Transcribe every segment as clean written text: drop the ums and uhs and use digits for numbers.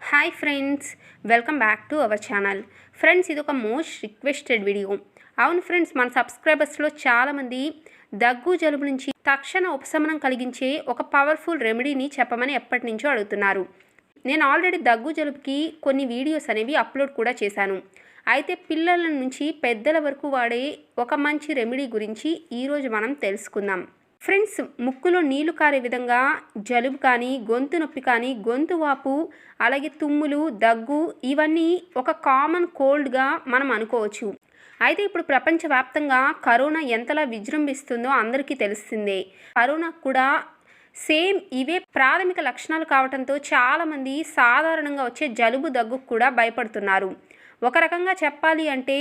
Hi friends, welcome back to our channel. Friends, ఇది ఒక most requested video. అవును friends, మన సబ్స్క్రైబర్స్లో చాలామంది దగ్గు జలుబు నుంచి తక్షణ ఉపశమనం కలిగించే ఒక పవర్ఫుల్ రెమెడీని చెప్పమని ఎప్పటి నుంచో అడుగుతున్నారు. నేను ఆల్రెడీ దగ్గు జలుబుకి కొన్ని వీడియోస్ అనేవి అప్లోడ్ కూడా చేశాను. అయితే పిల్లల నుంచి పెద్దల వరకు వాడే ఒక మంచి రెమెడీ గురించి ఈరోజు మనం తెలుసుకుందాం. ఫ్రెండ్స్, ముక్కులో నీళ్లు కారే విధంగా జలుబు కానీ, గొంతు నొప్పి కానీ, గొంతు వాపు, అలాగే తుమ్ములు, దగ్గు ఇవన్నీ ఒక కామన్ కోల్డ్గా మనం అనుకోవచ్చు. అయితే ఇప్పుడు ప్రపంచవ్యాప్తంగా కరోనా ఎంతలా విజృంభిస్తుందో అందరికీ తెలిసిందే. కరోనా కూడా సేమ్ ఇవే ప్రాథమిక లక్షణాలు కావడంతో చాలామంది సాధారణంగా వచ్చే జలుబు, దగ్గుకు కూడా భయపడుతున్నారు. ఒక రకంగా చెప్పాలి అంటే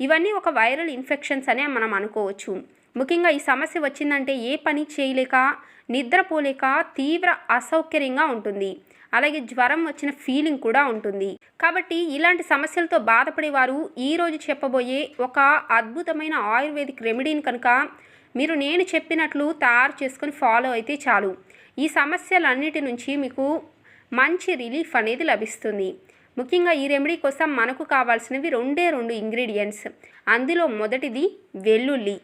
ఇవన్నీ ఒక వైరల్ ఇన్ఫెక్షన్స్ అనే మనం అనుకోవచ్చు. ముఖ్యంగా ఈ సమస్య వచ్చిందంటే ఏ పని చేయలేక, నిద్రపోలేక తీవ్ర అసౌకర్యంగా ఉంటుంది. అలాగే జ్వరం వచ్చిన ఫీలింగ్ కూడా ఉంటుంది. కాబట్టి ఇలాంటి సమస్యలతో బాధపడేవారు ఈరోజు చెప్పబోయే ఒక అద్భుతమైన ఆయుర్వేదిక్ రెమెడీని కనుక మీరు నేను చెప్పినట్లు తయారు చేసుకొని ఫాలో అయితే చాలు, ఈ సమస్యలన్నిటి నుంచి మీకు మంచి రిలీఫ్ అనేది లభిస్తుంది. ముఖ్యంగా ఈ రెమెడీ కోసం మనకు కావాల్సినవి రెండు ఇంగ్రీడియంట్స్. అందులో మొదటిది వెల్లుల్లి.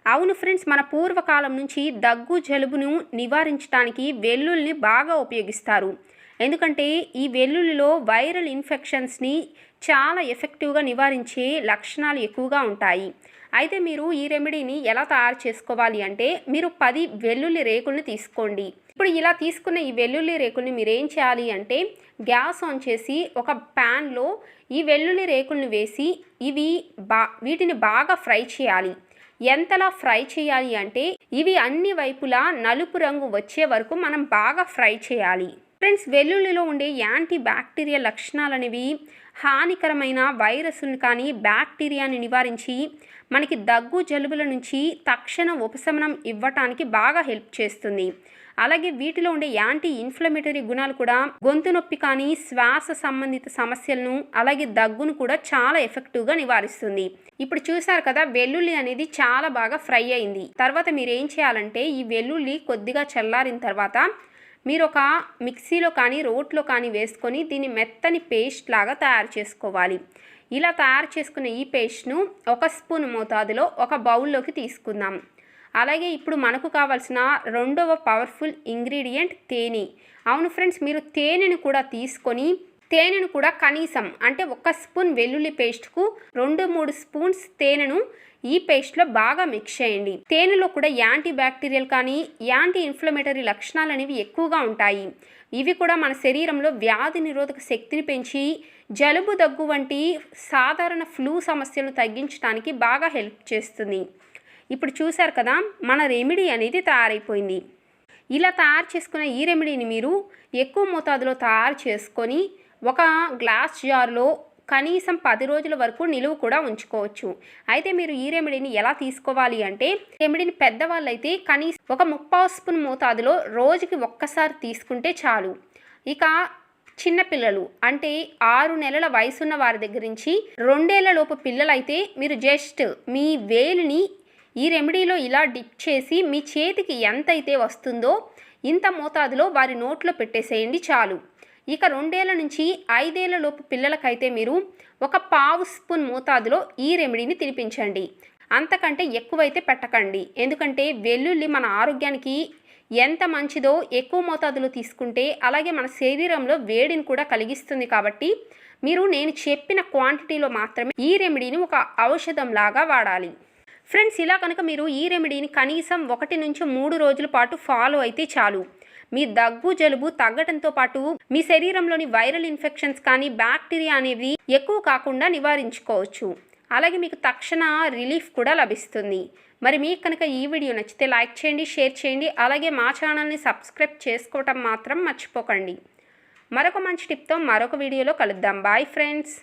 అవును ఫ్రెండ్స్, మన పూర్వకాలం నుంచి దగ్గు జలుబును నివారించడానికి వెల్లుల్లిని బాగా ఉపయోగిస్తారు. ఎందుకంటే ఈ వెల్లుల్లిలో వైరల్ ఇన్ఫెక్షన్స్ని చాలా ఎఫెక్టివ్గా నివారించే లక్షణాలు ఎక్కువగా ఉంటాయి. అయితే మీరు ఈ రెమెడీని ఎలా తయారు చేసుకోవాలి అంటే, మీరు 10 వెల్లుల్లి రేకుల్ని తీసుకోండి. ఇప్పుడు ఇలా తీసుకున్న ఈ వెల్లుల్లి రేకుల్ని మీరు ఏం చేయాలి అంటే, గ్యాస్ ఆన్ చేసి ఒక ప్యాన్లో ఈ వెల్లుల్లి రేకుల్ని వేసి వీటిని బాగా ఫ్రై చేయాలి. ఎంతలా ఫ్రై చేయాలి అంటే, ఇవి అన్ని వైపులా నలుపు రంగు వచ్చే వరకు మనం బాగా ఫ్రై చేయాలి. ఫ్రెండ్స్, వెల్లుల్లిలో ఉండే యాంటీ బ్యాక్టీరియా లక్షణాలు అనేవి హానికరమైన వైరస్ను కానీ, బ్యాక్టీరియాని నివారించి మనకి దగ్గు జలుబుల నుంచి తక్షణ ఉపశమనం ఇవ్వటానికి బాగా హెల్ప్ చేస్తుంది. అలాగే వీటిలో ఉండే యాంటీ ఇన్ఫ్లమేటరీ గుణాలు కూడా గొంతు నొప్పి కానీ, శ్వాస సంబంధిత సమస్యలను, అలాగే దగ్గును కూడా చాలా ఎఫెక్టివ్గా నివారిస్తుంది. ఇప్పుడు చూసారు కదా, వెల్లుల్లి అనేది చాలా బాగా ఫ్రై అయింది. తర్వాత మీరు ఏం చేయాలంటే, ఈ వెల్లుల్లి కొద్దిగా చల్లారిన తర్వాత మీరు ఒక మిక్సీలో కానీ, రోట్లో కానీ వేసుకొని దీన్ని మెత్తని పేస్ట్ లాగా తయారు చేసుకోవాలి. ఇలా తయారు చేసుకున్న ఈ పేస్ట్ను 1 స్పూన్ మోతాదులో ఒక బౌల్లోకి తీసుకుందాం. అలాగే ఇప్పుడు మనకు కావాల్సిన రెండవ పవర్ఫుల్ ఇంగ్రీడియంట్ తేనె. అవును ఫ్రెండ్స్, మీరు తేనెను కూడా తీసుకొని తేనెను కూడా కనీసం అంటే 1 స్పూన్ వెల్లుల్లి పేస్ట్కు 2-3 స్పూన్స్ తేనెను ఈ పేస్ట్లో బాగా మిక్స్ చేయండి. తేనెలో కూడా యాంటీ బ్యాక్టీరియల్ కానీ, యాంటీ ఇన్ఫ్లమేటరీ లక్షణాలు అనేవి ఎక్కువగా ఉంటాయి. ఇవి కూడా మన శరీరంలో వ్యాధి నిరోధక శక్తిని పెంచి జలుబు, దగ్గు వంటి సాధారణ ఫ్లూ సమస్యలను తగ్గించడానికి బాగా హెల్ప్ చేస్తుంది. ఇప్పుడు చూశారు కదా, మన రెమెడీ అనేది తయారైపోయింది. ఇలా తయారు చేసుకున్న ఈ రెమెడీని మీరు ఎక్కువ మోతాదులో తయారు చేసుకొని ఒక గ్లాస్ జార్లో కనీసం 10 రోజుల వరకు నిలువ కూడా ఉంచుకోవచ్చు. అయితే మీరు ఈ రెమెడీని ఎలా తీసుకోవాలి అంటే, రెమెడీని పెద్దవాళ్ళు అయితే కనీసం ఒక 3/4 స్పూన్ మోతాదులో రోజుకి ఒక్కసారి తీసుకుంటే చాలు. ఇక చిన్నపిల్లలు అంటే 6 నెలల వయసున్న వారి దగ్గర నుంచి 2 ఏళ్ల లోపు పిల్లలైతే మీరు జస్ట్ మీ వేలిని ఈ రెమెడీలో ఇలా డిప్ చేసి మీ చేతికి ఎంతైతే వస్తుందో ఇంత మోతాదులో వారి నోట్లో పెట్టేసేయండి చాలు. ఇక 2 ఏళ్ల నుంచి 5 ఏళ్ల లోపు పిల్లలకైతే మీరు ఒక 1/2 స్పూన్ మోతాదులో ఈ రెమెడీని తినిపించండి. అంతకంటే ఎక్కువైతే పెట్టకండి. ఎందుకంటే వెల్లుల్లి మన ఆరోగ్యానికి ఎంత మంచిదో ఎక్కువ మోతాదులో తీసుకుంటే అలాగే మన శరీరంలో వేడిని కూడా కలిగిస్తుంది. కాబట్టి మీరు నేను చెప్పిన క్వాంటిటీలో మాత్రమే ఈ రెమెడీని ఒక ఔషధం లాగా వాడాలి. ఫ్రెండ్స్, ఇలా కనుక మీరు ఈ రెమెడీని కనీసం 1 నుంచి 3 రోజుల పాటు ఫాలో అయితే చాలు, మీ దగ్గు జలుబు తగ్గడంతో పాటు మీ శరీరంలోని వైరల్ ఇన్ఫెక్షన్స్ కానీ, బ్యాక్టీరియా అనేవి ఎక్కువ కాకుండా నివారించుకోవచ్చు. అలాగే మీకు తక్షణ రిలీఫ్ కూడా లభిస్తుంది. మరి మీకు కనుక ఈ వీడియో నచ్చితే లైక్ చేయండి, షేర్ చేయండి. అలాగే మా ఛానల్ని సబ్స్క్రైబ్ చేసుకోవటం మాత్రం మర్చిపోకండి. మరొక మంచి టిప్తో మరొక వీడియోలో కలుద్దాం. Bye friends.